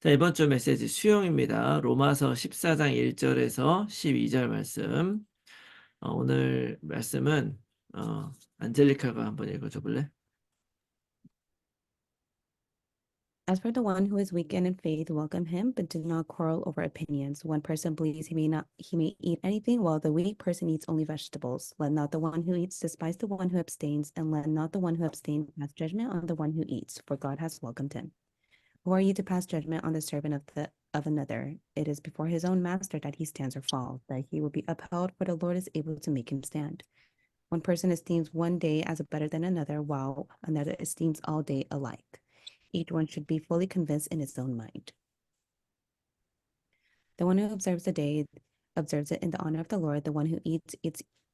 자, 이번 주 메시지 수용입니다. 로마서 14장 1절에서 12절 말씀. 오늘 말씀은 안젤리카가 한번 읽어줘 볼래? As for the one who is weak and in faith, welcome him, but do not quarrel over opinions. One person believes he may eat anything, while the weak person eats only vegetables. Let not the one who eats despise the one who abstains, and let not the one who abstains pass judgment on the one who eats, for God has welcomed him. Who are you to pass judgment on the servant of another? It is before his own master that he stands or falls, that he will be upheld, for the Lord is able to make him stand. One person esteems one day as better than another, while another esteems all day alike. Each one should be fully convinced in his own mind. The one who observes the day observes it in the honor of the Lord. The one who eats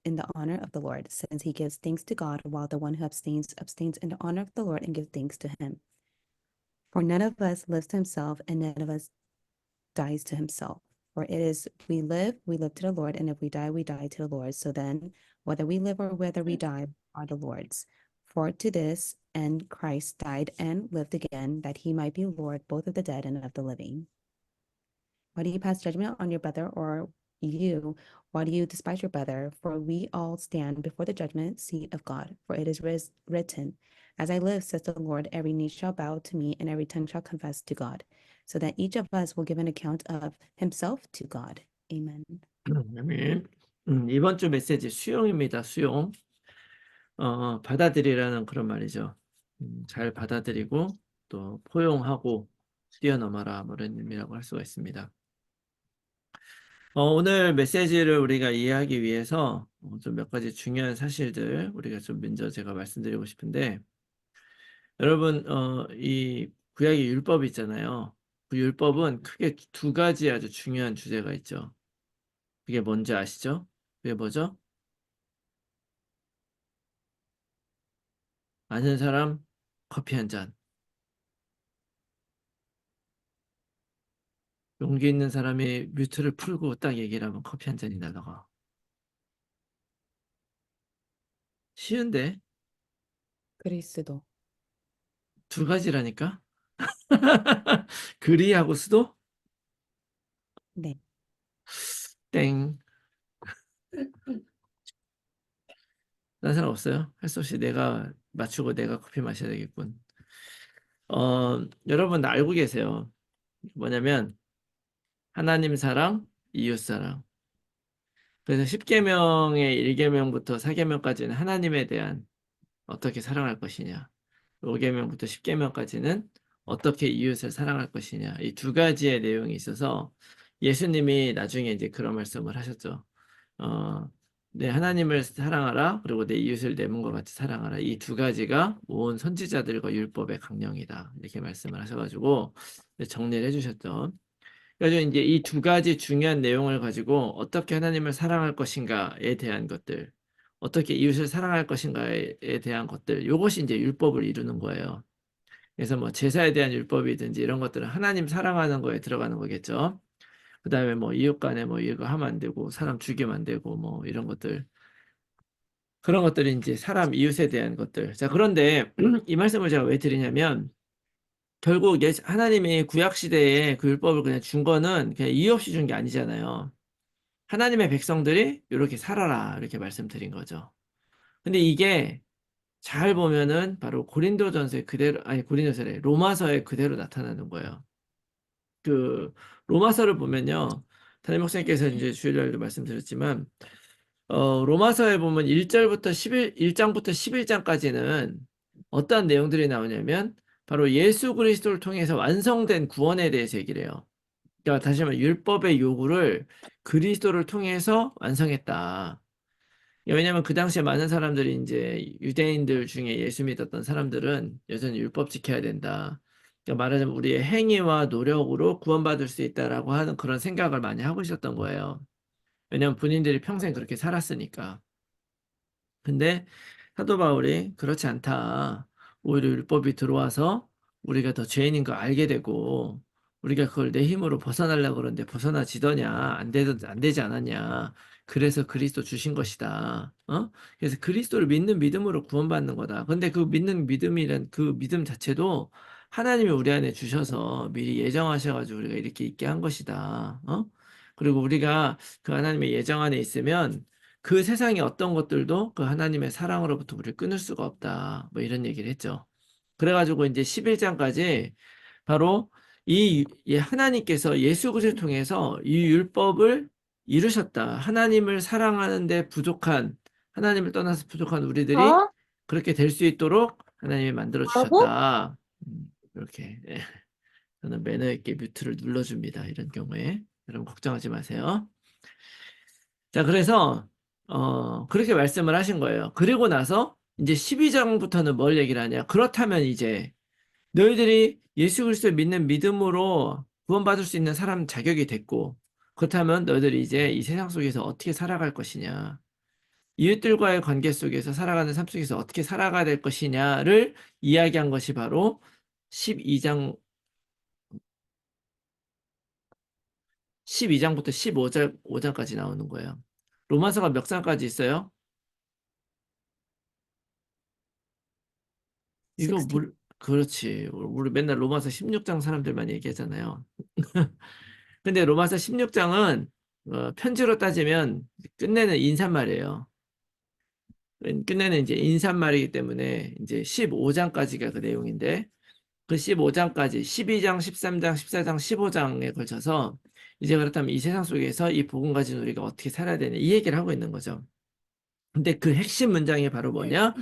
in the honor of the Lord, since he gives thanks to God, while the one who abstains in the honor of the Lord and gives thanks to him. For none of us lives to himself, and none of us dies to himself. For it is we live to the Lord, and if we die to the Lord. So then, whether we live or whether we die are the Lord's. For to this end Christ died and lived again, that he might be Lord both of the dead and of the living. Why do you pass judgment on your brother, or why do you despise your brother? For we all stand before the judgment seat of God. For it is written, as I live, says the Lord, every knee shall bow to me, and every tongue shall confess to God. So that each of us will give an account of himself to God. Amen. 아멘. 이번 주 메시지 수용입니다. 수용. 받아들이라는 그런 말이죠. 잘 받아들이고 또 포용하고 뛰어넘어라 뭐 이런 의미라고 할 수가 있습니다. 오늘 메시지를 우리가 이해하기 위해서 좀 몇 가지 중요한 사실들 우리가 좀 먼저 제가 말씀드리고 싶은데, 여러분 이 구약의 율법이 있잖아요. 그 율법은 크게 두 가지 아주 중요한 주제가 있죠. 그게 뭔지 아시죠? 그게 뭐죠? 아는 사람 커피 한 잔. 용기 있는 사람이 뮤트를 풀고 딱 얘기를 하면 커피 한 잔이 날아가. 쉬운데 그리스도. 두 가지라니까? 그리하고 수도? 네. 땡. 딴 사람 없어요? 할 수 없이 내가 맞추고 내가 커피 마셔야 되겠군. 여러분 알고 계세요. 뭐냐면 하나님 사랑, 이웃 사랑. 그래서 10계명의 1계명부터 4계명까지는 하나님에 대한 어떻게 사랑할 것이냐. 5계명부터 10계명까지는 어떻게 이웃을 사랑할 것이냐. 이 두 가지의 내용이 있어서 예수님이 나중에 이제 그런 말씀을 하셨죠. 내 하나님을 사랑하라. 그리고 내 이웃을 내 몸과 같이 사랑하라. 이 두 가지가 온 선지자들과 율법의 강령이다. 이렇게 말씀을 하셔가지고 정리를 해주셨죠. 그래서 이제 이 두 가지 중요한 내용을 가지고 어떻게 하나님을 사랑할 것인가에 대한 것들, 어떻게 이웃을 사랑할 것인가에 대한 것들, 이것이 이제 율법을 이루는 거예요. 그래서 뭐 제사에 대한 율법이든지 이런 것들은 하나님 사랑하는 거에 들어가는 거겠죠. 그다음에 뭐 이웃 간에 뭐 이거 하면 안 되고 사람 죽이면 안 되고 뭐 이런 것들, 그런 것들이 이제 사람 이웃에 대한 것들. 자, 그런데 이 말씀을 제가 왜 드리냐면 결국 하나님이 구약 시대에 그 율법을 그냥 준 거는 그냥 이유 없이 준 게 아니잖아요. 하나님의 백성들이 이렇게 살아라 이렇게 말씀드린 거죠. 근데 이게 잘 보면은 바로 고린도전서에 그대로, 아니 고린도서래, 로마서에 그대로 나타나는 거예요. 그 로마서를 보면요, 담임 목사님께서 이제 주일날도 말씀드렸지만 로마서에 보면 1절부터 1장부터 11장까지는 어떤 내용들이 나오냐면 바로 예수 그리스도를 통해서 완성된 구원에 대해서 얘기를 해요. 그러니까 다시 말해 율법의 요구를 그리스도를 통해서 완성했다. 왜냐하면 그 당시에 많은 사람들이 이제 유대인들 중에 예수 믿었던 사람들은 여전히 율법 지켜야 된다. 그러니까 말하자면 우리의 행위와 노력으로 구원받을 수 있다라고 하는 그런 생각을 많이 하고 있었던 거예요. 왜냐하면 본인들이 평생 그렇게 살았으니까. 근데 사도 바울이 그렇지 않다. 오히려 율법이 들어와서 우리가 더 죄인인 거 알게 되고 우리가 그걸 내 힘으로 벗어나려고 그러는데 벗어나지더냐 안 되지 않았냐. 그래서 그리스도 주신 것이다. 그래서 그리스도를 믿는 믿음으로 구원받는 거다. 근데 그 믿는 믿음이란 그 믿음 자체도 하나님이 우리 안에 주셔서 미리 예정하셔가지고 우리가 이렇게 있게 한 것이다. 그리고 우리가 그 하나님의 예정 안에 있으면 그 세상의 어떤 것들도 그 하나님의 사랑으로부터 우리를 끊을 수가 없다. 뭐 이런 얘기를 했죠. 그래가지고 이제 11장까지 바로 이 하나님께서 예수 그리스도를 통해서 이 율법을 이루셨다. 하나님을 사랑하는데 부족한, 하나님을 떠나서 부족한 우리들이 어? 그렇게 될 수 있도록 하나님이 만들어 뭐라고? 주셨다. 이렇게. 예. 저는 매너 있게 뮤트를 눌러줍니다. 이런 경우에. 여러분 걱정하지 마세요. 자, 그래서 그렇게 말씀을 하신 거예요. 그리고 나서 이제 12장부터는 뭘 얘기를 하냐? 그렇다면 이제 너희들이 예수 그리스도를 믿는 믿음으로 구원받을 수 있는 사람 자격이 됐고, 그렇다면 너희들이 이제 이 세상 속에서 어떻게 살아갈 것이냐? 이웃들과의 관계 속에서 살아가는 삶 속에서 어떻게 살아가야 될 것이냐를 이야기한 것이 바로 12장 12장부터 15장까지 나오는 거예요. 로마서가 몇 장까지 있어요? 이거 16. 그렇지. 우리 맨날 로마서 16장 사람들만 얘기하잖아요. 근데 로마서 16장은 편지로 따지면 끝내는 인사말이에요. 끝내는 이제 인사말이기 때문에 이제 15장까지가 그 내용인데 그 15장까지 12장, 13장, 14장, 15장에 걸쳐서 이제 그렇다면 이 세상 속에서 이 복음 가진 우리가 어떻게 살아야 되냐 이 얘기를 하고 있는 거죠. 근데 그 핵심 문장이 바로 뭐냐?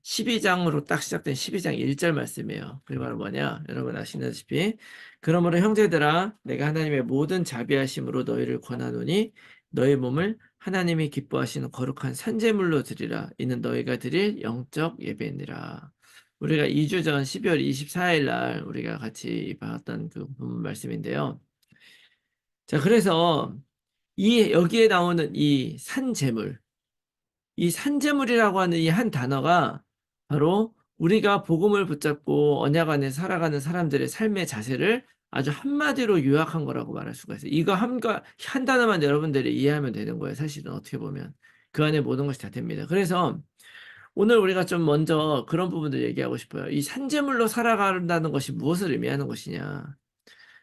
12장으로 딱 시작된 12장 1절 말씀이에요. 그게 바로 뭐냐? 여러분 아시다시피 그러므로 형제들아 내가 하나님의 모든 자비하심으로 너희를 권하노니 너희 몸을 하나님이 기뻐하시는 거룩한 산제물로 드리라. 이는 너희가 드릴 영적 예배니라. 우리가 2주 전 12월 24일 날 우리가 같이 봤던 그 본문 말씀인데요. 자, 그래서 이 여기에 나오는 이 산제물 이 산재물이라고 하는 이 한 단어가 바로 우리가 복음을 붙잡고 언약 안에 살아가는 사람들의 삶의 자세를 아주 한마디로 요약한 거라고 말할 수가 있어요. 이거 한 단어만 여러분들이 이해하면 되는 거예요. 사실은 어떻게 보면. 그 안에 모든 것이 다 됩니다. 그래서 오늘 우리가 좀 먼저 그런 부분들 얘기하고 싶어요. 이 산재물로 살아간다는 것이 무엇을 의미하는 것이냐.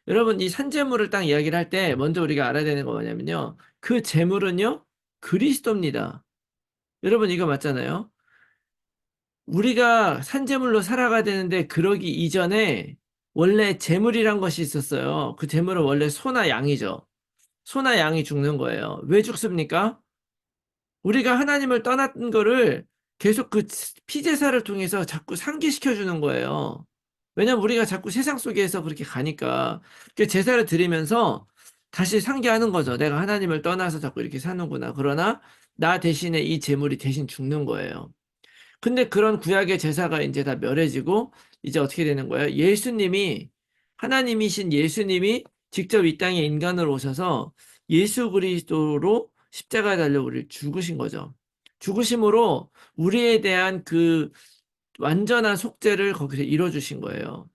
여러분, 이 산재물을 딱 이야기를 할 때 먼저 우리가 알아야 되는 거 뭐냐면요. 그 재물은요, 그리스도입니다. 여러분 이거 맞잖아요. 우리가 산재물로 살아가야 되는데 그러기 이전에 원래 재물이란 것이 있었어요. 그 재물은 원래 소나 양이죠. 소나 양이 죽는 거예요. 왜 죽습니까? 우리가 하나님을 떠났던 거를 계속 그 피제사를 통해서 자꾸 상기시켜 주는 거예요. 왜냐면 우리가 자꾸 세상 속에서 그렇게 가니까 그 제사를 드리면서 다시 상기하는 거죠. 내가 하나님을 떠나서 자꾸 이렇게 사는구나. 그러나 나 대신에 이 재물이 대신 죽는 거예요. 근데 그런 구약의 제사가 이제 다 멸해지고 이제 어떻게 되는 거예요? 하나님이신 예수님이 직접 이 땅에 인간으로 오셔서 예수 그리스도로 십자가에 달려 우리를 죽으신 거죠. 죽으심으로 우리에 대한 그 완전한 속죄를 거기서 이뤄주신 거예요.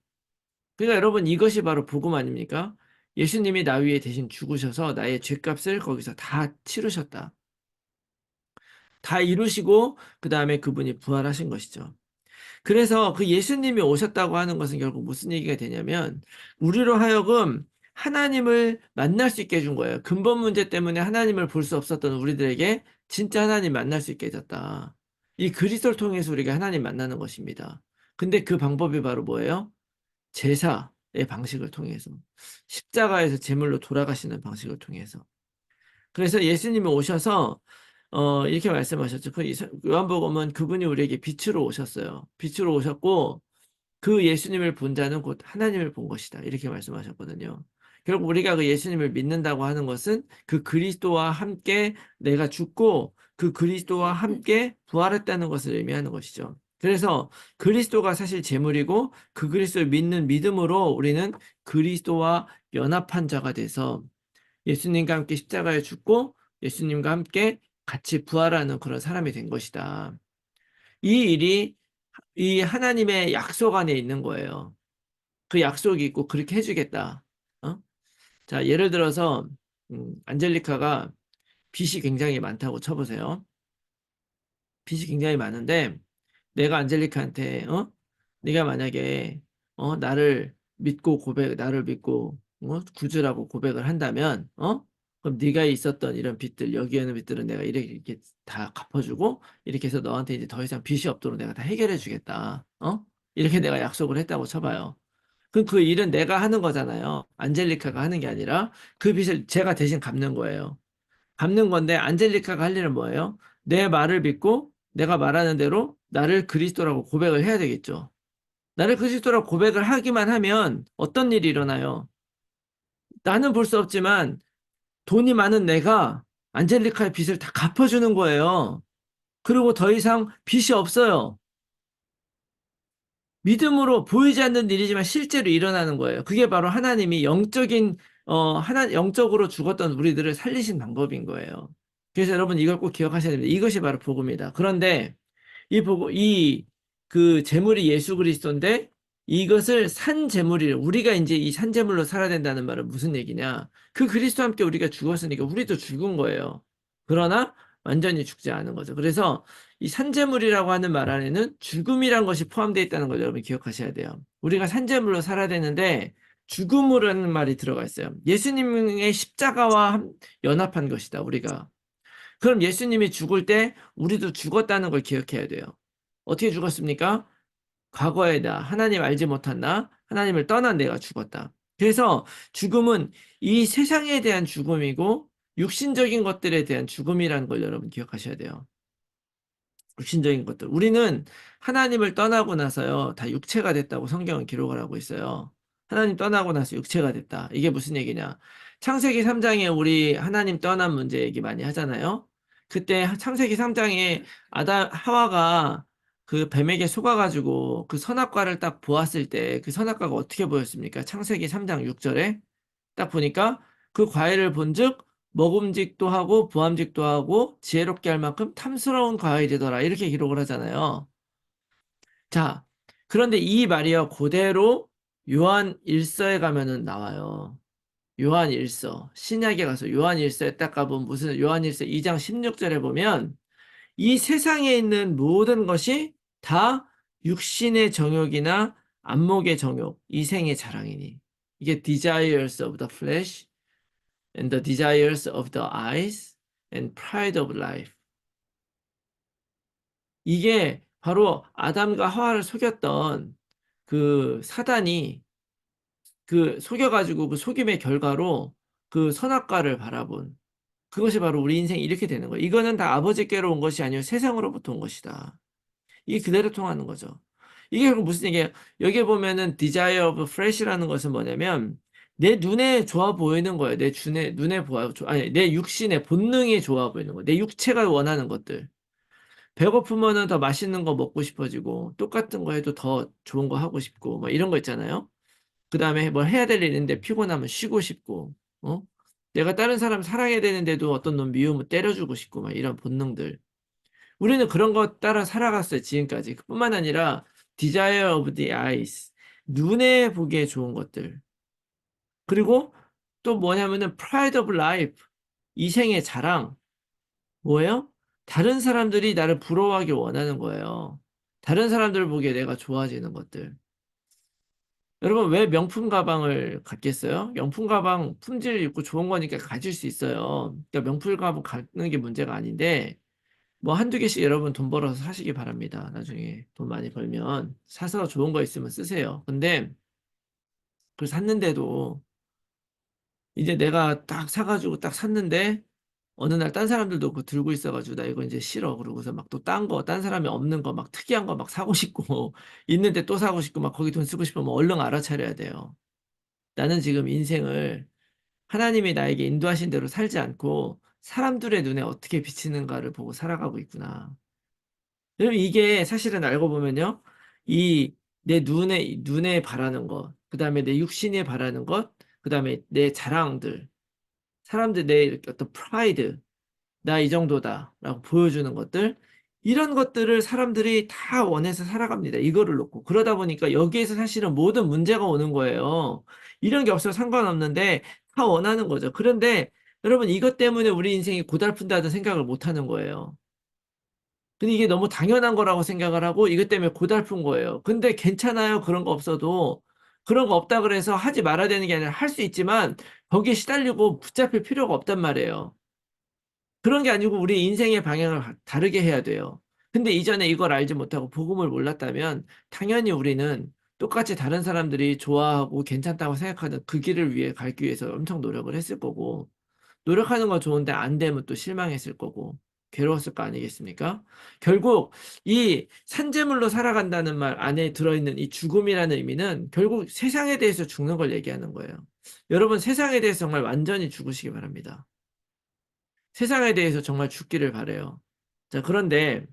그러니까 여러분 이것이 바로 복음 아닙니까? 예수님이 나 위에 대신 죽으셔서 나의 죄값을 거기서 다 치르셨다. 다 이루시고 그 다음에 그분이 부활하신 것이죠. 그래서 그 예수님이 오셨다고 하는 것은 결국 무슨 얘기가 되냐면 우리로 하여금 하나님을 만날 수 있게 해준 거예요. 근본 문제 때문에 하나님을 볼 수 없었던 우리들에게 진짜 하나님 만날 수 있게 해줬다. 이 그리스도를 통해서 우리가 하나님 만나는 것입니다. 근데 그 방법이 바로 뭐예요? 제사의 방식을 통해서 십자가에서 제물로 돌아가시는 방식을 통해서 그래서 예수님이 오셔서 이렇게 말씀하셨죠. 요한복음은 그분이 우리에게 빛으로 오셨어요. 빛으로 오셨고 그 예수님을 본 자는 곧 하나님을 본 것이다. 이렇게 말씀하셨거든요. 결국 우리가 그 예수님을 믿는다고 하는 것은 그 그리스도와 함께 내가 죽고 그 그리스도와 함께 부활했다는 것을 의미하는 것이죠. 그래서 그리스도가 사실 재물이고 그 그리스도를 믿는 믿음으로 우리는 그리스도와 연합한 자가 돼서 예수님과 함께 십자가에 죽고 예수님과 함께 같이 부활하는 그런 사람이 된 것이다. 이 일이 이 하나님의 약속 안에 있는 거예요. 그 약속이 있고 그렇게 해주겠다. 자, 예를 들어서 안젤리카가 빚이 굉장히 많다고 쳐보세요. 빚이 굉장히 많은데 내가 안젤리카한테 네가 만약에 나를 믿고 나를 믿고 구주라고 고백을 한다면, 그럼 네가 있었던 이런 빚들, 여기 있는 빚들은 내가 이렇게 다 갚아주고, 이렇게 해서 너한테 이제 더 이상 빚이 없도록 내가 다 해결해 주겠다. 이렇게 내가 약속을 했다고 쳐봐요. 그럼 그 일은 내가 하는 거잖아요. 안젤리카가 하는 게 아니라 그 빚을 제가 대신 갚는 거예요. 갚는 건데 안젤리카가 할 일은 뭐예요? 내 말을 믿고 내가 말하는 대로 나를 그리스도라고 고백을 해야 되겠죠. 나를 그리스도라고 고백을 하기만 하면 어떤 일이 일어나요? 나는 볼 수 없지만 돈이 많은 내가 안젤리카의 빚을 다 갚아주는 거예요. 그리고 더 이상 빚이 없어요. 믿음으로 보이지 않는 일이지만 실제로 일어나는 거예요. 그게 바로 하나님이 영적으로 죽었던 우리들을 살리신 방법인 거예요. 그래서 여러분 이걸 꼭 기억하셔야 됩니다. 이것이 바로 복음이다. 그런데 그 재물이 예수 그리스도인데 이것을 산 재물이 우리가 이제 이 산 재물로 살아야 된다는 말은 무슨 얘기냐? 그 그리스도와 함께 우리가 죽었으니까 우리도 죽은 거예요. 그러나 완전히 죽지 않은 거죠. 그래서 이 산재물이라고 하는 말 안에는 죽음이란 것이 포함되어 있다는 걸 여러분 기억하셔야 돼요. 우리가 산재물로 살아야 되는데 죽음이라는 말이 들어가 있어요. 예수님의 십자가와 연합한 것이다, 우리가. 그럼 예수님이 죽을 때 우리도 죽었다는 걸 기억해야 돼요. 어떻게 죽었습니까? 과거에 나, 하나님 알지 못한 나, 하나님을 떠난 내가 죽었다. 그래서 죽음은 이 세상에 대한 죽음이고 육신적인 것들에 대한 죽음이라는 걸 여러분 기억하셔야 돼요. 육신적인 것들. 우리는 하나님을 떠나고 나서요, 다 육체가 됐다고 성경은 기록을 하고 있어요. 하나님 떠나고 나서 육체가 됐다. 이게 무슨 얘기냐? 창세기 3장에 우리 하나님 떠난 문제 얘기 많이 하잖아요. 그때 창세기 3장에 하와가 그 뱀에게 속아가지고 그 선악과를 딱 보았을 때 그 선악과가 어떻게 보였습니까? 창세기 3장 6절에 딱 보니까 그 과일을 본즉 먹음직도 하고 부함직도 하고 지혜롭게 할 만큼 탐스러운 과일이더라. 이렇게 기록을 하잖아요. 자, 그런데 이 말이요. 그대로 요한 일서에 가면은 나와요. 요한 일서. 신약에 가서 요한 일서에 딱 가보면 무슨 요한 일서 2장 16절에 보면 이 세상에 있는 모든 것이 다 육신의 정욕이나 안목의 정욕, 이생의 자랑이니. 이게 desires of the flesh, and the desires of the eyes and pride of life. 이게 바로 아담과 하와를 속였던 그 사단이 그 속여가지고 그 속임의 결과로 그 선악과를 바라본 그것이 바로 우리 인생이 이렇게 되는 거예요. 이거는 다 아버지께로 온 것이 아니요 세상으로부터 온 것이다. 이게 그대로 통하는 거죠. 이게 그럼 무슨 얘기예요? 여기 보면은 desire of flesh라는 것은 뭐냐면 내 눈에 좋아 보이는 거예요. 눈에 아니 내 육신의 본능이 좋아 보이는 거예요. 내 육체가 원하는 것들. 배고프면은 더 맛있는 거 먹고 싶어지고 똑같은 거 해도 더 좋은 거 하고 싶고 뭐 이런 거 있잖아요. 그다음에 뭘 해야 될 일 있는데 피곤하면 쉬고 싶고 어? 내가 다른 사람 사랑해야 되는데도 어떤 놈 미우면 때려주고 싶고 막 이런 본능들. 우리는 그런 거 따라 살아갔어요, 지금까지. 그뿐만 아니라 desire of the eyes. 눈에 보기에 좋은 것들. 그리고 또 뭐냐면은 pride of life. 이생의 자랑. 뭐예요? 다른 사람들이 나를 부러워하길 원하는 거예요. 다른 사람들 보기에 내가 좋아지는 것들. 여러분, 왜 명품 가방을 갖겠어요? 명품 가방 품질 있고 좋은 거니까 가질 수 있어요. 그러니까 명품 가방 갖는 게 문제가 아닌데, 뭐 한두 개씩 여러분 돈 벌어서 사시기 바랍니다. 나중에 돈 많이 벌면 사서 좋은 거 있으면 쓰세요. 근데 그걸 샀는데도 이제 내가 딱 사가지고 딱 샀는데 어느 날 딴 사람들도 그거 들고 있어가지고 나 이거 이제 싫어. 그러고서 막 또 딴 사람이 없는 거 막 특이한 거 막 사고 싶고 있는데 또 사고 싶고 막 거기 돈 쓰고 싶으면 얼른 알아차려야 돼요. 나는 지금 인생을 하나님이 나에게 인도하신 대로 살지 않고 사람들의 눈에 어떻게 비치는가를 보고 살아가고 있구나. 여러분 이게 사실은 알고 보면요. 이 내 눈에 바라는 것, 그다음에 내 육신에 바라는 것, 그다음에 내 자랑들, 사람들 내 이렇게 어떤 프라이드, 나 이 정도다라고 보여주는 것들, 이런 것들을 사람들이 다 원해서 살아갑니다. 이거를 놓고. 그러다 보니까 여기에서 사실은 모든 문제가 오는 거예요. 이런 게 없어도 상관없는데 다 원하는 거죠. 그런데 여러분 이것 때문에 우리 인생이 고달픈다는 생각을 못 하는 거예요. 근데 이게 너무 당연한 거라고 생각을 하고 이것 때문에 고달픈 거예요. 근데 괜찮아요. 그런 거 없어도. 그런 거 없다 그래서 하지 말아야 되는 게 아니라 할 수 있지만 거기에 시달리고 붙잡힐 필요가 없단 말이에요. 그런 게 아니고 우리 인생의 방향을 다르게 해야 돼요. 근데 이전에 이걸 알지 못하고 복음을 몰랐다면 당연히 우리는 똑같이 다른 사람들이 좋아하고 괜찮다고 생각하는 그 길을 위해 가기 위해서 엄청 노력을 했을 거고 노력하는 건 좋은데 안 되면 또 실망했을 거고 괴로웠을 거 아니겠습니까? 결국 이 산재물로 살아간다는 말 안에 들어있는 이 죽음이라는 의미는 결국 세상에 대해서 죽는 걸 얘기하는 거예요. 여러분 세상에 대해서 정말 완전히 죽으시기 바랍니다. 세상에 대해서 정말 죽기를 바래요. 자, 그런데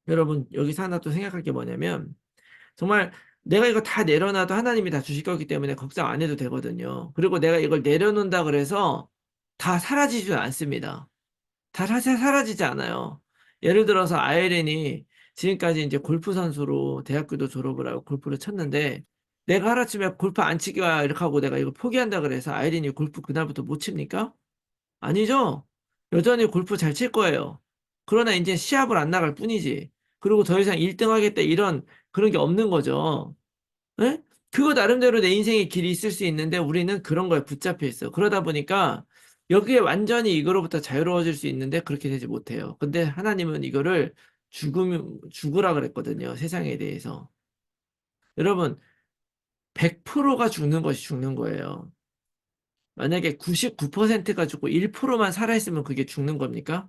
여러분 여기서 하나 또 생각할 게 뭐냐면 정말 내가 이거 다 내려놔도 하나님이 다 주실 거기 때문에 걱정 안 해도 되거든요. 그리고 내가 이걸 내려놓는다 그래서 다 사라지지 않습니다. 다 사라지지 않아요. 예를 들어서 아이린이 지금까지 이제 골프 선수로 대학교도 졸업을 하고 골프를 쳤는데 내가 하루아침에 골프 안 치기와 이렇게 하고 내가 이거 포기한다 그래서 아이린이 골프 그날부터 못 칩니까? 아니죠. 여전히 골프 잘 칠 거예요. 그러나 이제 시합을 안 나갈 뿐이지. 그리고 더 이상 1등 하겠다 이런 그런 게 없는 거죠. 예? 그거 나름대로 내 인생의 길이 있을 수 있는데 우리는 그런 거에 붙잡혀 있어. 그러다 보니까 여기에 완전히 이거로부터 자유로워질 수 있는데 그렇게 되지 못해요. 근데 하나님은 이거를 죽으라 그랬거든요. 세상에 대해서. 여러분, 100%가 죽는 것이 죽는 거예요. 만약에 99%가 죽고 1%만 살아있으면 그게 죽는 겁니까?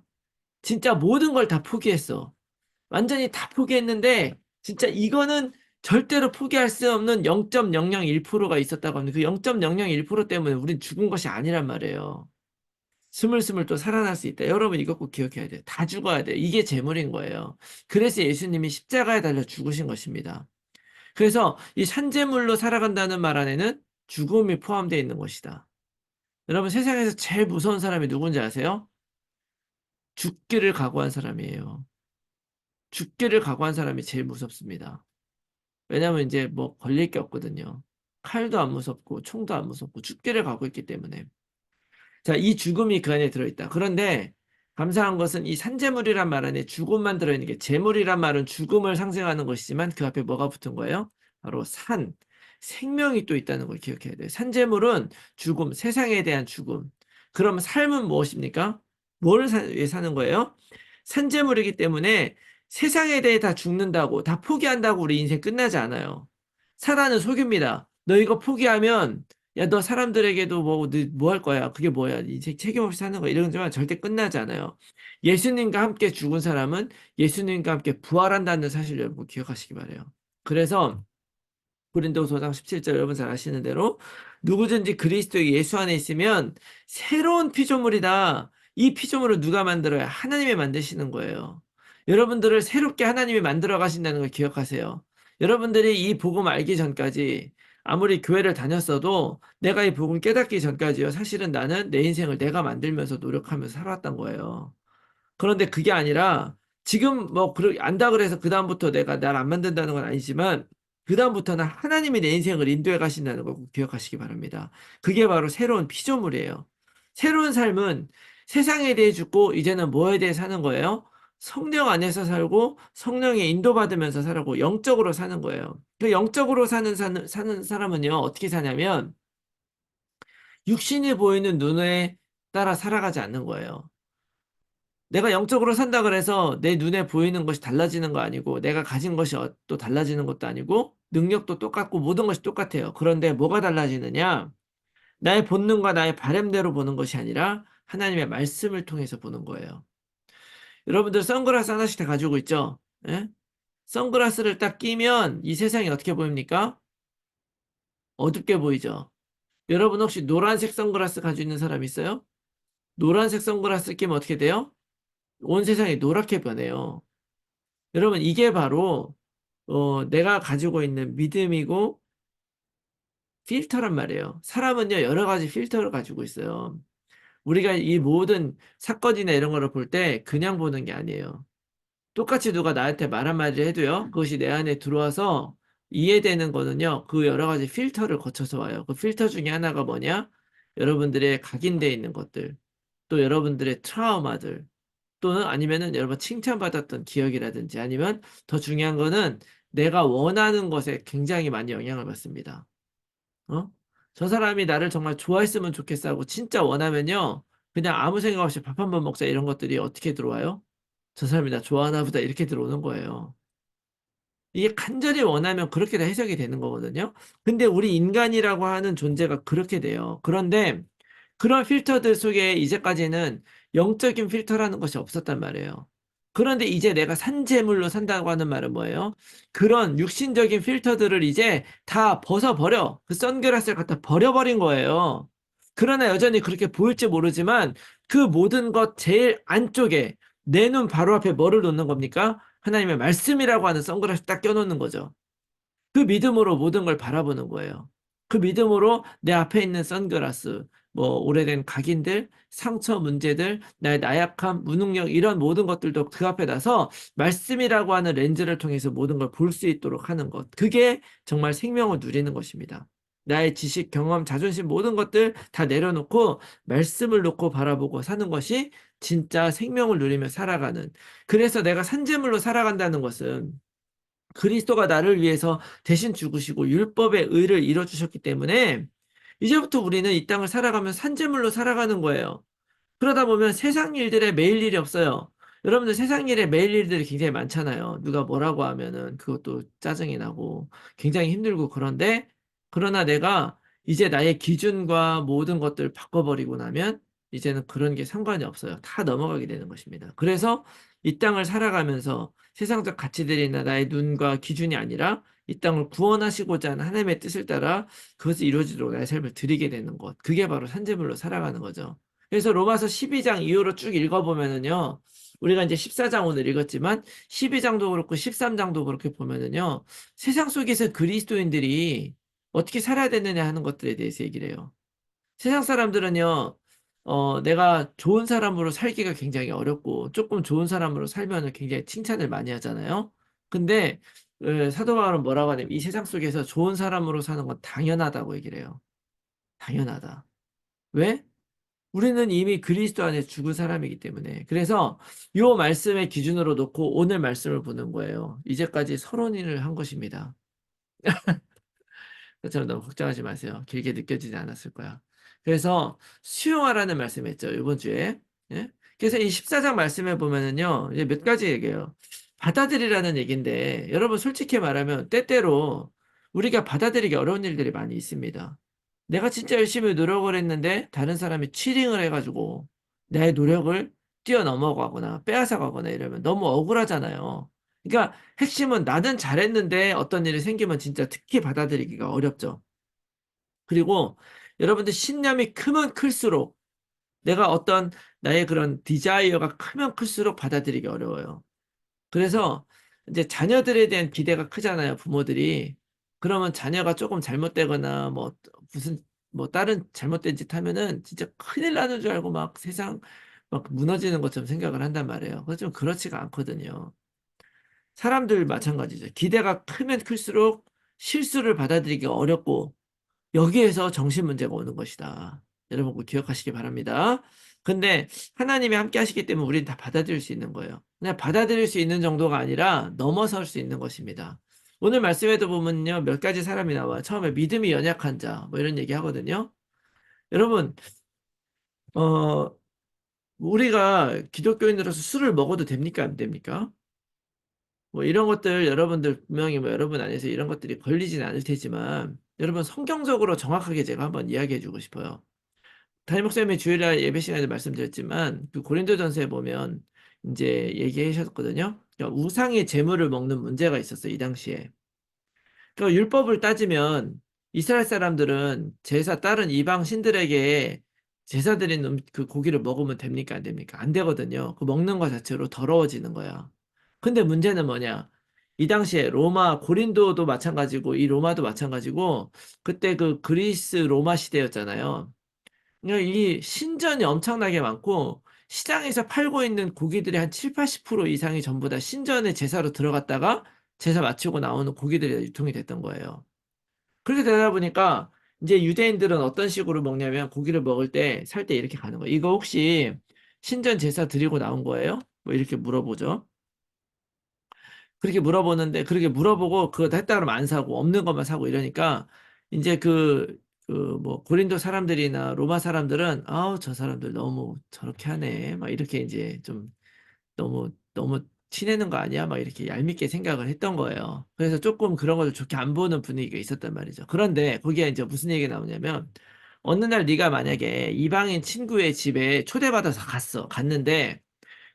진짜 모든 걸 다 포기했어. 완전히 다 포기했는데, 진짜 이거는 절대로 포기할 수 없는 0.001%가 있었다고 합니다. 그 0.001% 때문에 우린 죽은 것이 아니란 말이에요. 스물스물 또 살아날 수 있다. 여러분 이거 꼭 기억해야 돼요. 다 죽어야 돼요. 이게 재물인 거예요. 그래서 예수님이 십자가에 달려 죽으신 것입니다. 그래서 이 산재물로 살아간다는 말 안에는 죽음이 포함되어 있는 것이다. 여러분 세상에서 제일 무서운 사람이 누군지 아세요? 죽기를 각오한 사람이에요. 죽기를 각오한 사람이 제일 무섭습니다. 왜냐면 이제 뭐 걸릴 게 없거든요. 칼도 안 무섭고 총도 안 무섭고 죽기를 각오했기 때문에. 자, 이 죽음이 그 안에 들어있다. 그런데 감사한 것은 이 산재물이란 말 안에 죽음만 들어있는 게 재물이란 말은 죽음을 상징하는 것이지만 그 앞에 뭐가 붙은 거예요? 바로 생명이 또 있다는 걸 기억해야 돼요. 산재물은 죽음, 세상에 대한 죽음. 그럼 삶은 무엇입니까? 왜 사는 거예요? 산재물이기 때문에 세상에 대해 다 죽는다고, 다 포기한다고 우리 인생 끝나지 않아요. 사단은 속입니다. 너 이거 포기하면 야, 너 사람들에게도 뭐 할 거야? 그게 뭐야? 인생 책임 없이 사는 거야. 이러지만 절대 끝나지 않아요. 예수님과 함께 죽은 사람은 예수님과 함께 부활한다는 사실 여러분 기억하시기 바래요. 그래서 고린도서장 17절 여러분 잘 아시는 대로 누구든지 그리스도 예수 안에 있으면 새로운 피조물이다. 이 피조물을 누가 만들어야 하나님이 만드시는 거예요. 여러분들을 새롭게 하나님이 만들어 가신다는 걸 기억하세요. 여러분들이 이 복음 알기 전까지 아무리 교회를 다녔어도 내가 이 복음 깨닫기 전까지요. 사실은 나는 내 인생을 내가 만들면서 노력하면서 살아왔던 거예요. 그런데 그게 아니라 지금 뭐 안다 그래서 그다음부터 내가 날 안 만든다는 건 아니지만 그다음부터는 하나님이 내 인생을 인도해 가신다는 걸 꼭 기억하시기 바랍니다. 그게 바로 새로운 피조물이에요. 새로운 삶은 세상에 대해 죽고 이제는 뭐에 대해 사는 거예요? 성령 안에서 살고 성령의 인도받으면서 살고 영적으로 사는 거예요. 그 영적으로 사는 사람은요, 어떻게 사냐면 육신이 보이는 눈에 따라 살아가지 않는 거예요. 내가 영적으로 산다 그래서 내 눈에 보이는 것이 달라지는 거 아니고 내가 가진 것이 또 달라지는 것도 아니고 능력도 똑같고 모든 것이 똑같아요. 그런데 뭐가 달라지느냐? 나의 본능과 나의 바램대로 보는 것이 아니라 하나님의 말씀을 통해서 보는 거예요. 여러분들 선글라스 하나씩 다 가지고 있죠? 예? 선글라스를 딱 끼면 이 세상이 어떻게 보입니까? 어둡게 보이죠? 여러분 혹시 노란색 선글라스 가지고 있는 사람 있어요? 노란색 선글라스 끼면 어떻게 돼요? 온 세상이 노랗게 변해요. 여러분, 이게 바로, 내가 가지고 있는 믿음이고 필터란 말이에요. 사람은요, 여러 가지 필터를 가지고 있어요. 우리가 이 모든 사건이나 이런 거를 볼 때 그냥 보는 게 아니에요. 똑같이 누가 나한테 말 한마디 해도요, 그것이 내 안에 들어와서 이해되는 거는요, 그 여러 가지 필터를 거쳐서 와요. 그 필터 중에 하나가 뭐냐? 여러분들의 각인되어 있는 것들, 또 여러분들의 트라우마들, 또는 아니면은 여러분 칭찬받았던 기억이라든지 아니면 더 중요한 거는 내가 원하는 것에 굉장히 많이 영향을 받습니다. 어? 저 사람이 나를 정말 좋아했으면 좋겠어 하고 진짜 원하면요. 그냥 아무 생각 없이 밥 한 번 먹자 이런 것들이 어떻게 들어와요? 저 사람이 나 좋아하나 보다 이렇게 들어오는 거예요. 이게 간절히 원하면 그렇게 다 해석이 되는 거거든요. 근데 우리 인간이라고 하는 존재가 그렇게 돼요. 그런데 그런 필터들 속에 이제까지는 영적인 필터라는 것이 없었단 말이에요. 그런데 이제 내가 산재물로 산다고 하는 말은 뭐예요? 그런 육신적인 필터들을 이제 다 벗어버려. 그 선글라스를 갖다 버려버린 거예요. 그러나 여전히 그렇게 보일지 모르지만 그 모든 것 제일 안쪽에 내 눈 바로 앞에 뭐를 놓는 겁니까? 하나님의 말씀이라고 하는 선글라스 딱 껴놓는 거죠. 그 믿음으로 모든 걸 바라보는 거예요. 그 믿음으로 내 앞에 있는 선글라스, 뭐 오래된 각인들, 상처 문제들, 나의 나약함, 무능력 이런 모든 것들도 그 앞에 놔서 말씀이라고 하는 렌즈를 통해서 모든 걸 볼 수 있도록 하는 것. 그게 정말 생명을 누리는 것입니다. 나의 지식, 경험, 자존심 모든 것들 다 내려놓고 말씀을 놓고 바라보고 사는 것이 진짜 생명을 누리며 살아가는. 그래서 내가 산재물로 살아간다는 것은 그리스도가 나를 위해서 대신 죽으시고 율법의 의를 이뤄주셨기 때문에 이제부터 우리는 이 땅을 살아가면 산재물로 살아가는 거예요. 그러다 보면 세상 일들에 매일 일이 없어요. 여러분들 세상 일에 매일 일들이 굉장히 많잖아요. 누가 뭐라고 하면은 그것도 짜증이 나고 굉장히 힘들고 그런데 그러나 내가 이제 나의 기준과 모든 것들을 바꿔버리고 나면 이제는 그런 게 상관이 없어요. 다 넘어가게 되는 것입니다. 그래서 이 땅을 살아가면서 세상적 가치들이나 나의 눈과 기준이 아니라 이 땅을 구원하시고자 하는 하나님의 뜻을 따라 그것을 이루어지도록 나의 삶을 드리게 되는 것. 그게 바로 산재물로 살아가는 거죠. 그래서 로마서 12장 이후로 쭉 읽어보면은요, 우리가 이제 14장 오늘 읽었지만 12장도 그렇고 13장도 그렇게 보면은요, 세상 속에서 그리스도인들이 어떻게 살아야 되느냐 하는 것들에 대해서 얘기를 해요. 세상 사람들은요, 내가 좋은 사람으로 살기가 굉장히 어렵고 조금 좋은 사람으로 살면은 굉장히 칭찬을 많이 하잖아요. 근데 사도 바울은 뭐라고 하냐면 이 세상 속에서 좋은 사람으로 사는 건 당연하다고 얘기를 해요. 당연하다. 왜? 우리는 이미 그리스도 안에 죽은 사람이기 때문에. 그래서 요 말씀의 기준으로 놓고 오늘 말씀을 보는 거예요. 이제까지 서론인을 한 것입니다. 저처럼 너무 걱정하지 마세요. 길게 느껴지지 않았을 거야. 그래서 수용하라는 말씀했죠. 이번 주에. 예? 그래서 이 14장 말씀에 보면은요. 이제 몇 가지 얘기해요. 받아들이라는 얘기인데 여러분 솔직히 말하면 때때로 우리가 받아들이기 어려운 일들이 많이 있습니다. 내가 진짜 열심히 노력을 했는데 다른 사람이 치링을 해가지고 내 노력을 뛰어넘어가거나 빼앗아가거나 이러면 너무 억울하잖아요. 그러니까 핵심은 나는 잘했는데 어떤 일이 생기면 진짜 특히 받아들이기가 어렵죠. 그리고 여러분들 신념이 크면 클수록 내가 어떤 나의 그런 디자이어가 크면 클수록 받아들이기 어려워요. 그래서 이제 자녀들에 대한 기대가 크잖아요, 부모들이. 그러면 자녀가 조금 잘못되거나 뭐 무슨 뭐 다른 잘못된 짓 하면은 진짜 큰일 나는 줄 알고 막 세상 막 무너지는 것처럼 생각을 한단 말이에요. 그거 좀 그렇지가 않거든요. 사람들 마찬가지죠. 기대가 크면 클수록 실수를 받아들이기가 어렵고 여기에서 정신 문제가 오는 것이다. 여러분 꼭 기억하시기 바랍니다. 근데 하나님이 함께 하시기 때문에 우리는 다 받아들일 수 있는 거예요. 그냥 받아들일 수 있는 정도가 아니라 넘어설 수 있는 것입니다. 오늘 말씀에도 보면요, 몇 가지 사람이 나와요. 처음에 믿음이 연약한 자, 뭐 이런 얘기 하거든요. 여러분, 어, 우리가 기독교인으로서 술을 먹어도 됩니까? 안 됩니까? 뭐 이런 것들 여러분들 분명히 뭐 여러분 안에서 이런 것들이 걸리지는 않을 테지만 여러분 성경적으로 정확하게 제가 한번 이야기해 주고 싶어요. 담임 목사님이 주일날 예배 시간에 말씀드렸지만 그 고린도전서에 보면 이제 얘기하셨거든요. 그러니까 우상의 제물을 먹는 문제가 있었어요. 이 당시에. 그러니까 율법을 따지면 이스라엘 사람들은 제사 다른 이방 신들에게 제사 드린 그 고기를 먹으면 됩니까? 안 됩니까? 안 되거든요. 그 먹는 것 자체로 더러워지는 거야. 근데 문제는 뭐냐? 이 당시에 로마, 고린도도 마찬가지고 이 로마도 마찬가지고 그때 그 그리스 로마 시대였잖아요. 그러니까 이 신전이 엄청나게 많고 시장에서 팔고 있는 고기들의 한 7, 80% 이상이 전부 다 신전의 제사로 들어갔다가 제사 마치고 나오는 고기들이 유통이 됐던 거예요. 그렇게 되다 보니까 이제 유대인들은 어떤 식으로 먹냐면 고기를 먹을 때 살 때 이렇게 가는 거예요. 이거 혹시 신전 제사 드리고 나온 거예요? 뭐 이렇게 물어보죠. 그렇게 물어보는데 그렇게 물어보고 그거 다 했다 그러면 안 사고 없는 것만 사고 이러니까 이제 뭐 고린도 사람들이나 로마 사람들은 아우 저 사람들 너무 저렇게 하네 막 이렇게 이제 좀 너무 티내는 거 아니야? 막 이렇게 얄밉게 생각을 했던 거예요. 그래서 조금 그런 걸 좋게 안 보는 분위기가 있었단 말이죠. 그런데 거기에 이제 무슨 얘기가 나오냐면 어느 날 네가 만약에 이방인 친구의 집에 초대받아서 갔는데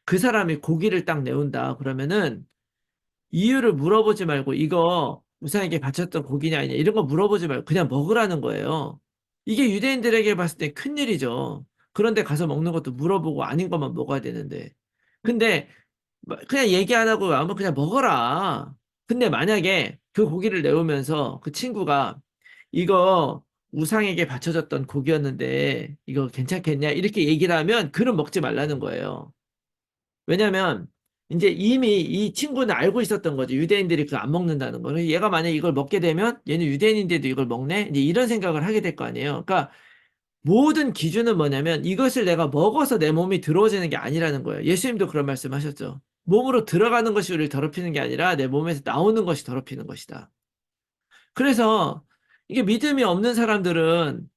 그 사람이 고기를 딱 내온다. 그러면은 이유를 물어보지 말고 이거 우상에게 바쳤던 고기냐 아니냐 이런 거 물어보지 말고 그냥 먹으라는 거예요. 이게 유대인들에게 봤을 때 큰일이죠. 그런데 가서 먹는 것도 물어보고 아닌 것만 먹어야 되는데. 근데 그냥 얘기 안 하고 아무 그냥 먹어라. 근데 만약에 그 고기를 내오면서 그 친구가 이거 우상에게 바쳐졌던 고기였는데 이거 괜찮겠냐? 이렇게 얘기를 하면 그는 먹지 말라는 거예요. 왜냐면 이제 이미 이 친구는 알고 있었던 거죠. 유대인들이 그거 안 먹는다는 거를. 얘가 만약에 이걸 먹게 되면 얘는 유대인인데도 이걸 먹네? 이제 이런 생각을 하게 될 거 아니에요. 그러니까 모든 기준은 뭐냐면 이것을 내가 먹어서 내 몸이 들어오지는 게 아니라는 거예요. 예수님도 그런 말씀 하셨죠. 몸으로 들어가는 것이 우리를 더럽히는 게 아니라 내 몸에서 나오는 것이 더럽히는 것이다. 그래서 이게 믿음이 없는 사람들은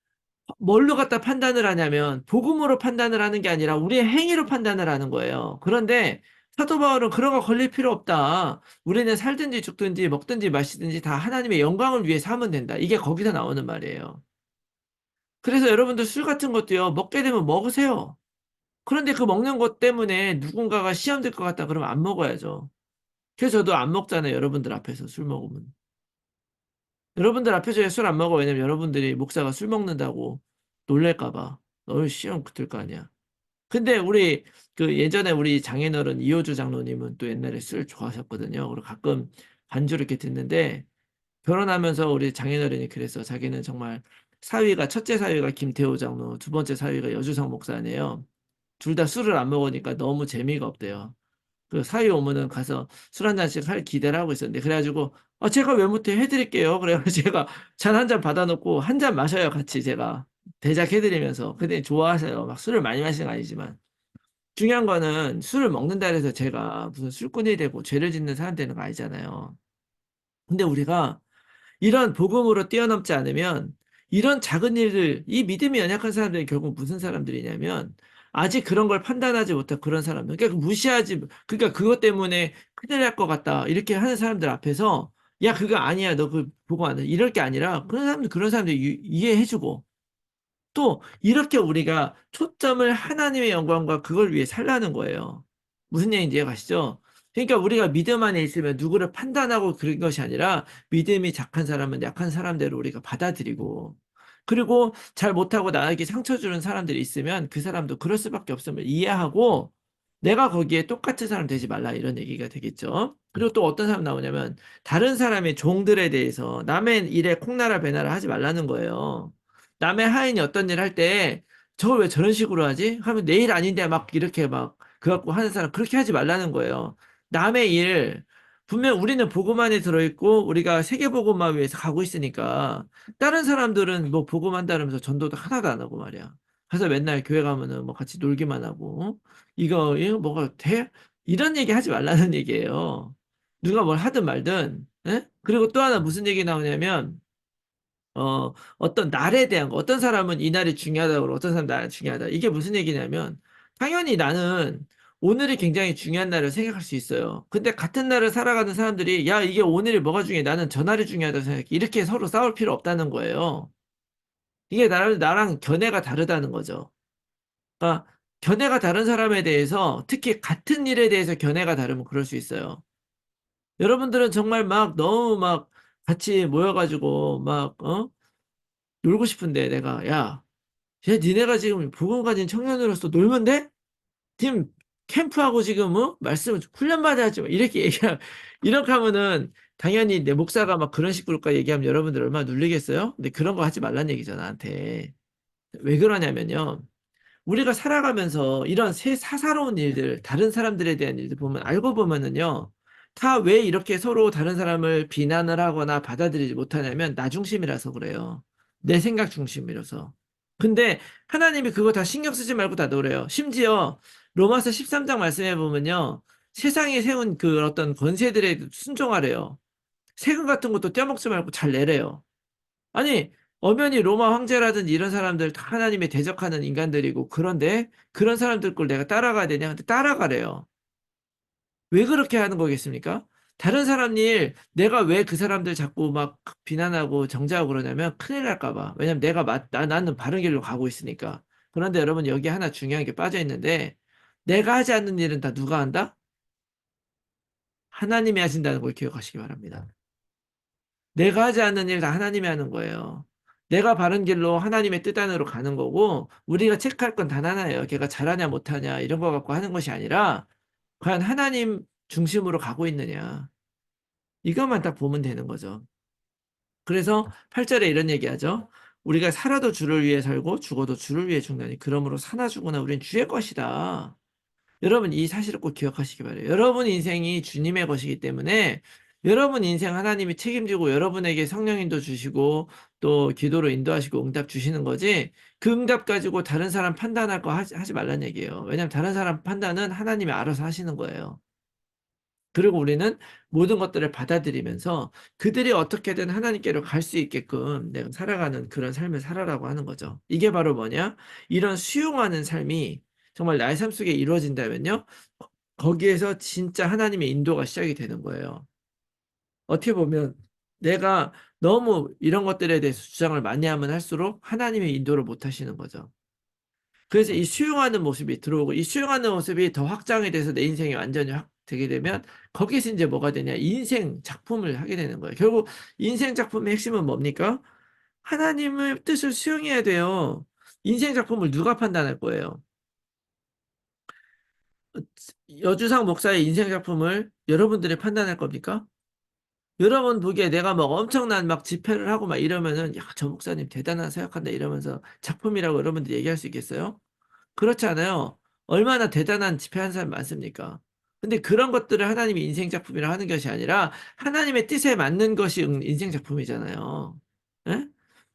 뭘로 갖다 판단을 하냐면 복음으로 판단을 하는 게 아니라 우리의 행위로 판단을 하는 거예요. 그런데 사도 바울은 그런 거 걸릴 필요 없다. 우리는 살든지 죽든지 먹든지 마시든지 다 하나님의 영광을 위해서 하면 된다. 이게 거기서 나오는 말이에요. 그래서 여러분들 술 같은 것도요, 먹게 되면 먹으세요. 그런데 그 먹는 것 때문에 누군가가 시험 될 것 같다 그러면 안 먹어야죠. 그래서 저도 안 먹잖아요. 여러분들 앞에서 술 먹으면. 여러분들 앞에서 술 안 먹어. 왜냐면 여러분들이 목사가 술 먹는다고 놀랄까 봐. 시험 붙을 거 아니야. 근데 그 예전에 우리 장인어른 이호주 장로님은 또 옛날에 술 좋아하셨거든요. 그리고 가끔 반주를 이렇게 듣는데 결혼하면서 우리 장인어른이 그래서 자기는 정말 첫째 사위가 김태호 장로, 두 번째 사위가 여주성 목사네요. 둘 다 술을 안 먹으니까 너무 재미가 없대요. 그 사위 오면은 가서 술 한 잔씩 할 기대를 하고 있었는데 그래가지고 제가 왜 못해 해드릴게요. 그래가지고 제가 잔 한 잔 받아놓고 한 잔 마셔요 같이 제가 대작해드리면서 근데 좋아하세요. 막 술을 많이 마시는 건 아니지만 중요한 거는 술을 먹는다 해서 제가 무슨 술꾼이 되고 죄를 짓는 사람 되는 거 아니잖아요. 근데 우리가 이런 복음으로 뛰어넘지 않으면 이런 작은 일들, 이 믿음이 연약한 사람들이 결국 무슨 사람들이냐면 아직 그런 걸 판단하지 못한 그런 사람들. 그러니까 그러니까 그것 때문에 큰일 날 것 같다. 이렇게 하는 사람들 앞에서 야, 그거 아니야. 너 그 보고 안 해. 이럴 게 아니라 그런 사람들 이해해주고 또 이렇게 우리가 초점을 하나님의 영광과 그걸 위해 살라는 거예요. 무슨 얘기인지 이해가시죠? 그러니까 우리가 믿음 안에 있으면 누구를 판단하고 그런 것이 아니라 믿음이 약한 사람은 약한 사람대로 우리가 받아들이고 그리고 잘 못하고 나에게 상처 주는 사람들이 있으면 그 사람도 그럴 수밖에 없음을 이해하고 내가 거기에 똑같은 사람 되지 말라 이런 얘기가 되겠죠. 그리고 또 어떤 사람 나오냐면 다른 사람의 종들에 대해서 남의 일에 콩나라 배나라 하지 말라는 거예요. 남의 하인이 어떤 일 할 때 저걸 왜 저런 식으로 하지? 하면 내 일 아닌데 막 이렇게 막 그갖고 하는 사람 그렇게 하지 말라는 거예요. 남의 일 분명 우리는 복음 안에 들어있고 우리가 세계 복음만 위해서 가고 있으니까 다른 사람들은 뭐 복음한다면서 전도도 하나도 안 하고 말이야. 그래서 맨날 교회 가면은 뭐 같이 놀기만 하고 이거 뭐가 돼? 이런 얘기 하지 말라는 얘기예요. 누가 뭘 하든 말든. 예? 그리고 또 하나 무슨 얘기 나오냐면 어떤 날에 대한 거, 어떤 사람은 이 날이 중요하다고 그러고 어떤 사람은 날이 중요하다. 이게 무슨 얘기냐면, 당연히 나는 오늘이 굉장히 중요한 날을 생각할 수 있어요. 근데 같은 날을 살아가는 사람들이, 야, 이게 오늘이 뭐가 중요해? 나는 저 날이 중요하다고 생각해. 이렇게 서로 싸울 필요 없다는 거예요. 이게 나랑 견해가 다르다는 거죠. 그러니까, 견해가 다른 사람에 대해서, 특히 같은 일에 대해서 견해가 다르면 그럴 수 있어요. 여러분들은 정말 막 너무 막 같이 모여가지고, 놀고 싶은데 내가 니네가 지금 복음 가진 청년으로서 놀면 돼? 지금 캠프하고 지금 말씀 훈련받아야지 이렇게 얘기하 이렇게 하면은 당연히 내 목사가 막 그런 식으로까지 얘기하면 여러분들 얼마나 눌리겠어요? 근데 그런 거 하지 말란 얘기죠 나한테. 왜 그러냐면요. 우리가 살아가면서 이런 사사로운 일들, 다른 사람들에 대한 일들 보면 알고 보면은요. 다 왜 이렇게 서로 다른 사람을 비난을 하거나 받아들이지 못하냐면 나 중심이라서 그래요. 내 생각 중심이라서. 근데 하나님이 그거 다 신경 쓰지 말고 다 노래요. 심지어 로마서 13장 말씀해 보면요. 세상에 세운 그 어떤 권세들에 순종하래요. 세금 같은 것도 떼먹지 말고 잘 내래요. 아니, 엄연히 로마 황제라든지 이런 사람들 다 하나님에 대적하는 인간들이고, 그런데 그런 사람들 걸 내가 따라가야 되냐? 근데 따라가래요. 왜 그렇게 하는 거겠습니까? 다른 사람 일, 내가 왜 그 사람들 자꾸 막 비난하고 정죄하고 그러냐면 큰일 날까 봐. 왜냐면 나는 바른 길로 가고 있으니까. 그런데 여러분 여기 하나 중요한 게 빠져 있는데, 내가 하지 않는 일은 다 누가 한다? 하나님이 하신다는 걸 기억하시기 바랍니다. 내가 하지 않는 일 다 하나님이 하는 거예요. 내가 바른 길로 하나님의 뜻 안으로 가는 거고, 우리가 체크할 건 단 하나예요. 걔가 잘하냐 못하냐 이런 거 갖고 하는 것이 아니라, 과연 하나님 중심으로 가고 있느냐. 이것만 딱 보면 되는 거죠. 그래서 8절에 이런 얘기하죠. 우리가 살아도 주를 위해 살고 죽어도 주를 위해 죽나니 그러므로 사나 죽으나 우린 주의 것이다. 여러분 이 사실을 꼭 기억하시기 바래요. 여러분 인생이 주님의 것이기 때문에 여러분 인생 하나님이 책임지고 여러분에게 성령인도 주시고 또 기도로 인도하시고 응답 주시는 거지 그 응답 가지고 다른 사람 판단할 거 하지 말란 얘기예요. 왜냐하면 다른 사람 판단은 하나님이 알아서 하시는 거예요. 그리고 우리는 모든 것들을 받아들이면서 그들이 어떻게든 하나님께로 갈 수 있게끔 내가 살아가는 그런 삶을 살아라고 하는 거죠. 이게 바로 뭐냐? 이런 수용하는 삶이 정말 나의 삶 속에 이루어진다면요. 거기에서 진짜 하나님의 인도가 시작이 되는 거예요. 어떻게 보면 내가 너무 이런 것들에 대해서 주장을 많이 하면 할수록 하나님의 인도를 못 하시는 거죠. 그래서 이 수용하는 모습이 들어오고 이 수용하는 모습이 더 확장이 돼서 내 인생이 완전히 확 되게 되면 거기서 이제 뭐가 되냐 인생 작품을 하게 되는 거예요. 결국 인생 작품의 핵심은 뭡니까? 하나님의 뜻을 수용해야 돼요. 인생 작품을 누가 판단할 거예요? 여주상 목사의 인생 작품을 여러분들이 판단할 겁니까? 여러분 보기에 내가 막 엄청난 막 집회를 하고 막 이러면은 야, 저 목사님 대단한 사역한다 이러면서 작품이라고 여러분들이 얘기할 수 있겠어요? 그렇지 않아요. 얼마나 대단한 집회한 사람 많습니까? 근데 그런 것들을 하나님이 인생 작품이라 하는 것이 아니라 하나님의 뜻에 맞는 것이 인생 작품이잖아요. 예?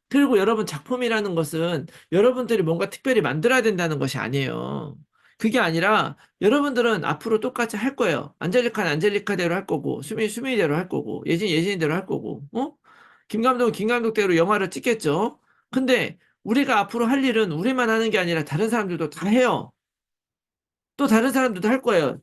그리고 여러분 작품이라는 것은 여러분들이 뭔가 특별히 만들어야 된다는 것이 아니에요. 그게 아니라 여러분들은 앞으로 똑같이 할 거예요. 안젤리카는 안젤리카대로 할 거고, 수민이 수민이대로 할 거고, 예진이 예진이대로 할 거고, 어? 김 감독은 김 감독대로 영화를 찍겠죠. 근데 우리가 앞으로 할 일은 우리만 하는 게 아니라 다른 사람들도 다 해요. 또 다른 사람들도 할 거예요.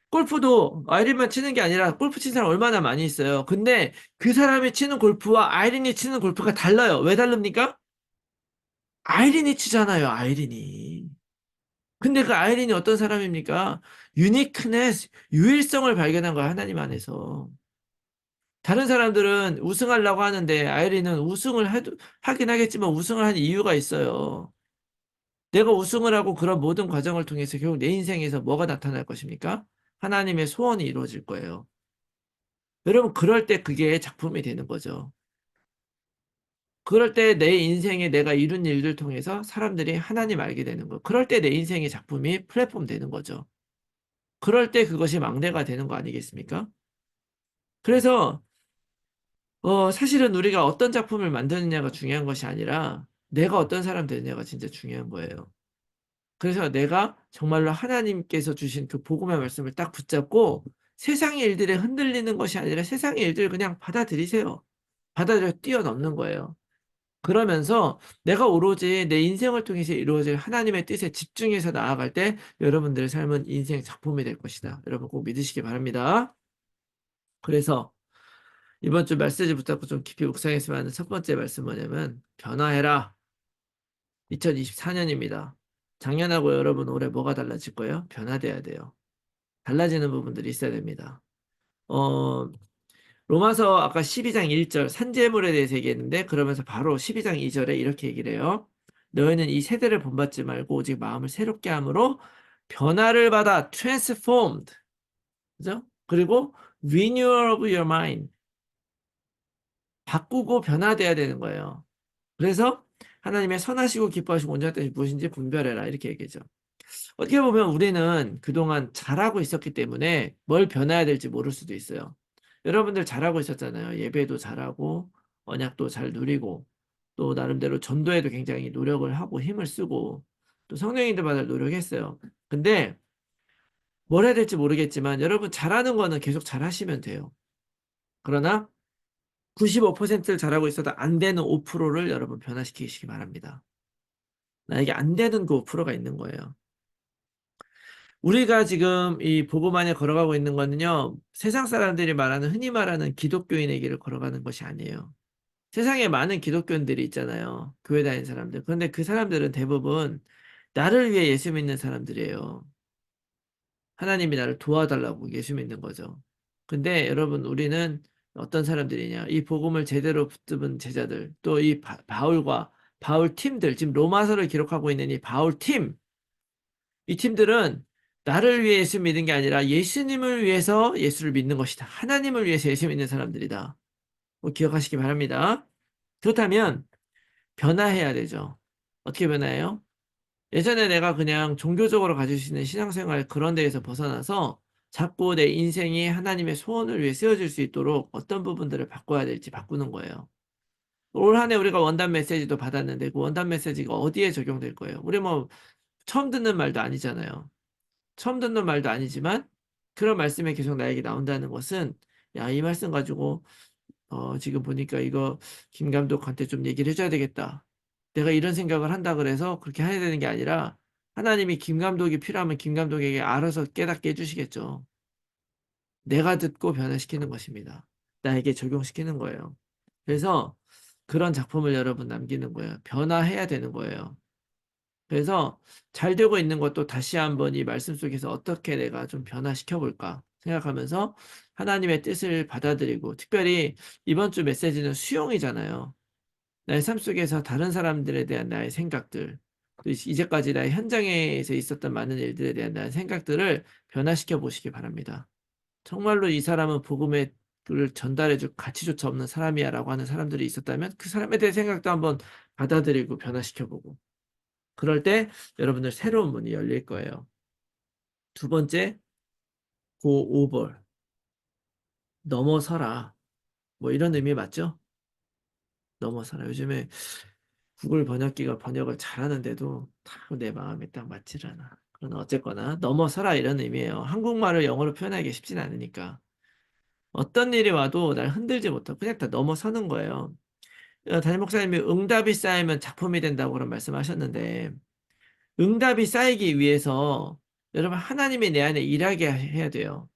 골프도 아이린만 치는 게 아니라 골프 치는 사람 얼마나 많이 있어요. 근데 그 사람이 치는 골프와 아이린이 치는 골프가 달라요. 왜 다릅니까? 아이린이 치잖아요, 아이린이. 근데 그 아이린이 어떤 사람입니까? 유니크네스, 유일성을 발견한 거야, 하나님 안에서. 다른 사람들은 우승하려고 하는데 아이린은 하긴 하겠지만 우승을 한 이유가 있어요. 내가 우승을 하고 그런 모든 과정을 통해서 결국 내 인생에서 뭐가 나타날 것입니까? 하나님의 소원이 이루어질 거예요. 여러분, 그럴 때 그게 작품이 되는 거죠. 그럴 때 내 인생에 내가 이룬 일들 통해서 사람들이 하나님 알게 되는 거. 그럴 때 내 인생의 작품이 플랫폼 되는 거죠. 그럴 때 그것이 막내가 되는 거 아니겠습니까? 그래서 사실은 우리가 어떤 작품을 만드느냐가 중요한 것이 아니라 내가 어떤 사람 되느냐가 진짜 중요한 거예요. 그래서 내가 정말로 하나님께서 주신 그 복음의 말씀을 딱 붙잡고 세상의 일들에 흔들리는 것이 아니라 세상의 일들을 그냥 받아들이세요. 받아들여 뛰어넘는 거예요. 그러면서 내가 오로지 내 인생을 통해서 이루어질 하나님의 뜻에 집중해서 나아갈 때 여러분들의 삶은 인생 작품이 될 것이다. 여러분 꼭 믿으시기 바랍니다. 그래서 이번 주 메시지 붙잡고 좀 깊이 묵상했으면 하는 첫 번째 말씀 뭐냐면 변화해라. 2024년입니다. 작년하고 여러분 올해 뭐가 달라질 거예요? 변화돼야 돼요. 달라지는 부분들이 있어야 됩니다. 어, 로마서 아까 12장 1절 산재물에 대해서 얘기했는데 그러면서 바로 12장 2절에 이렇게 얘기를 해요. 너희는 이 세대를 본받지 말고 오직 마음을 새롭게 함으로 변화를 받아 transformed. 그죠? 그리고 renewal of your mind. 바꾸고 변화돼야 되는 거예요. 그래서 하나님의 선하시고 기뻐하시고 온전한 뜻이 무엇인지 분별해라 이렇게 얘기죠. 어떻게 보면 우리는 그동안 잘하고 있었기 때문에 뭘 변해야 될지 모를 수도 있어요. 여러분들 잘하고 있었잖아요. 예배도 잘하고 언약도 잘 누리고 또 나름대로 전도에도 굉장히 노력을 하고 힘을 쓰고 또 성령님들 받을 노력했어요. 근데 뭘 해야 될지 모르겠지만 여러분 잘하는 거는 계속 잘하시면 돼요. 그러나 95%를 잘하고 있어도 안 되는 5%를 여러분 변화시키시기 바랍니다. 나에게 안 되는 그 5%가 있는 거예요. 우리가 지금 이 복음 안에 걸어가고 있는 거는요, 세상 사람들이 말하는, 흔히 말하는 기독교인의 길을 걸어가는 것이 아니에요. 세상에 많은 기독교인들이 있잖아요. 교회 다니는 사람들. 그런데 그 사람들은 대부분 나를 위해 예수 믿는 사람들이에요. 하나님이 나를 도와달라고 예수 믿는 거죠. 근데 여러분, 우리는 어떤 사람들이냐? 이 복음을 제대로 붙드는 제자들, 또 이 바울과 바울 팀들, 지금 로마서를 기록하고 있는 이 바울 팀, 이 팀들은 나를 위해 예수 믿는 게 아니라 예수님을 위해서 예수를 믿는 것이다. 하나님을 위해서 예수 믿는 사람들이다. 꼭 기억하시기 바랍니다. 그렇다면 변화해야 되죠. 어떻게 변화해요? 예전에 내가 그냥 종교적으로 가질 수 있는 신앙생활 그런 데에서 벗어나서 자꾸 내 인생이 하나님의 소원을 위해 쓰여질 수 있도록 어떤 부분들을 바꿔야 될지 바꾸는 거예요. 올 한 해 우리가 원단 메시지도 받았는데 그 원단 메시지가 어디에 적용될 거예요? 우리 뭐 처음 듣는 말도 아니잖아요. 처음 듣는 말도 아니지만 그런 말씀이 계속 나에게 나온다는 것은 야, 이 말씀 가지고 지금 보니까 이거 김 감독한테 좀 얘기를 해줘야 되겠다. 내가 이런 생각을 한다 그래서 그렇게 해야 되는 게 아니라 하나님이 김 감독이 필요하면 김 감독에게 알아서 깨닫게 해주시겠죠. 내가 듣고 변화시키는 것입니다. 나에게 적용시키는 거예요. 그래서 그런 작품을 여러분 남기는 거예요. 변화해야 되는 거예요. 그래서 잘 되고 있는 것도 다시 한번 이 말씀 속에서 어떻게 내가 좀 변화시켜 볼까 생각하면서 하나님의 뜻을 받아들이고 특별히 이번 주 메시지는 수용이잖아요. 나의 삶 속에서 다른 사람들에 대한 나의 생각들, 또 이제까지 나의 현장에서 있었던 많은 일들에 대한 나의 생각들을 변화시켜 보시기 바랍니다. 정말로 이 사람은 복음을 전달해 줄 가치조차 없는 사람이야라고 하는 사람들이 있었다면 그 사람에 대한 생각도 한번 받아들이고 변화시켜 보고 그럴 때 여러분들 새로운 문이 열릴 거예요. 두 번째, go over. 넘어서라. 뭐 이런 의미 맞죠? 넘어서라. 요즘에 구글 번역기가 번역을 잘하는데도 내 마음에 딱 맞질 않아. 그러나 어쨌거나 넘어서라 이런 의미예요. 한국말을 영어로 표현하기 쉽진 않으니까. 어떤 일이 와도 날 흔들지 못하고 그냥 다 넘어서는 거예요. 담임 목사님이 응답이 쌓이면 작품이 된다고 그런 말씀하셨는데 응답이 쌓이기 위해서 여러분 하나님이 내 안에 일하게 해야 돼요.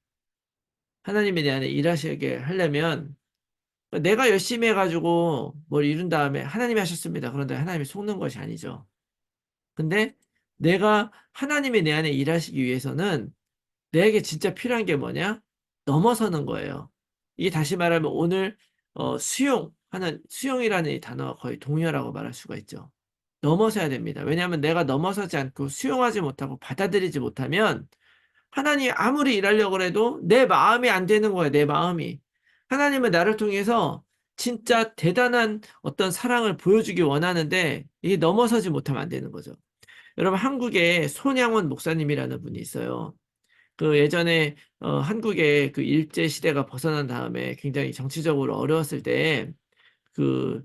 하나님이 내 안에 일하시게 하려면 내가 열심히 해가지고 뭘 이룬 다음에 하나님이 하셨습니다. 그런데 하나님이 속는 것이 아니죠. 근데 내가 하나님이 내 안에 일하시기 위해서는 내게 진짜 필요한 게 뭐냐? 넘어서는 거예요. 이게 다시 말하면 오늘 수용이라는 이 단어가 거의 동의어라고 말할 수가 있죠. 넘어서야 됩니다. 왜냐하면 내가 넘어서지 않고 수용하지 못하고 받아들이지 못하면 하나님이 아무리 일하려고 해도 내 마음이 안 되는 거예요. 내 마음이. 하나님은 나를 통해서 진짜 대단한 어떤 사랑을 보여주기 원하는데 이게 넘어서지 못하면 안 되는 거죠. 여러분 한국에 손양원 목사님이라는 분이 있어요. 그 예전에 한국의 그 일제 시대가 벗어난 다음에 굉장히 정치적으로 어려웠을 때그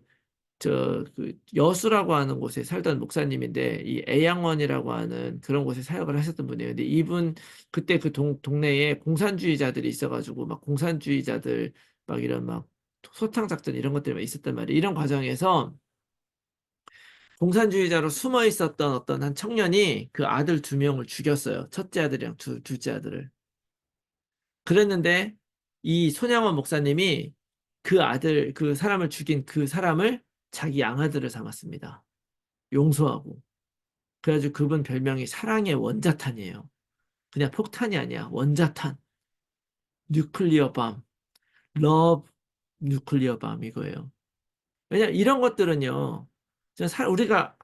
그 여수라고 하는 곳에 살던 목사님인데 이 애양원이라고 하는 그런 곳에 사역을 하셨던 분이에요. 근데 이분 그때 그 동네에 공산주의자들이 있어가지고 막 공산주의자들 막 이런 막 소탕 작전 이런 것들이 막 있었단 말이에요. 이런 과정에서 공산주의자로 숨어 있었던 어떤 한 청년이 그 아들 두 명을 죽였어요. 첫째 아들이랑 둘째 아들을. 그랬는데 이 손양원 목사님이 그 사람을 죽인 그 사람을 자기 양아들을 삼았습니다. 용서하고. 그래가지고 그분 별명이 사랑의 원자탄이에요. 그냥 폭탄이 아니야. 원자탄. 뉴클리어 밤. 러브 뉴클리어 밤 이거예요. 왜냐면 이런 것들은요. 우리가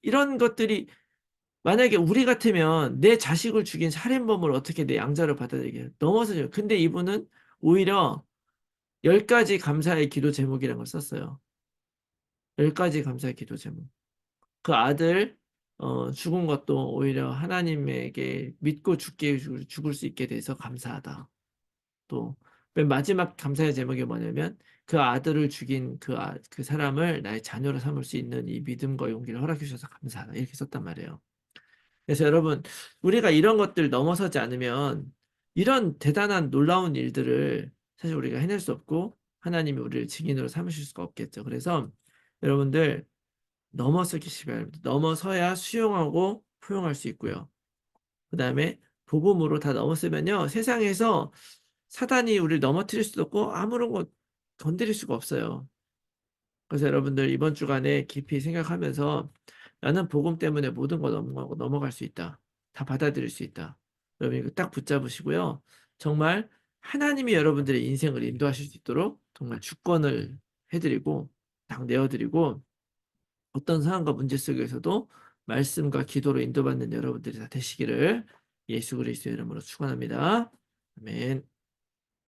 이런 것들이 만약에 우리 같으면 내 자식을 죽인 살인범을 어떻게 내 양자를 받아들이게 넘어서죠. 근데 이분은 오히려 10가지 감사의 기도 제목이라는 걸 썼어요. 10가지 감사의 기도 제목. 그 아들 죽은 것도 오히려 하나님에게 믿고 죽을 수 있게 돼서 감사하다. 또 맨 마지막 감사의 제목이 뭐냐면 그 아들을 죽인 그 사람을 나의 자녀로 삼을 수 있는 이 믿음과 용기를 허락해 주셔서 감사하다. 이렇게 썼단 말이에요. 그래서 여러분, 우리가 이런 것들 넘어서지 않으면 이런 대단한 놀라운 일들을 사실 우리가 해낼 수 없고 하나님이 우리를 증인으로 삼으실 수가 없겠죠. 그래서 여러분들 넘어서기 바랍니다. 넘어서야 수용하고 포용할 수 있고요. 그 다음에 복음으로 다 넘었으면요. 세상에서 사단이 우리를 넘어뜨릴 수도 없고 아무런 거 건드릴 수가 없어요. 그래서 여러분들 이번 주간에 깊이 생각하면서 나는 복음 때문에 모든 거 넘어가고 넘어갈 수 있다. 다 받아들일 수 있다. 여러분 이거 딱 붙잡으시고요. 정말 하나님이 여러분들의 인생을 인도하실 수 있도록 정말 주권을 해드리고 딱 내어드리고 어떤 상황과 문제 속에서도 말씀과 기도로 인도받는 여러분들이 다 되시기를 예수 그리스도의 이름으로 축원합니다. 아멘.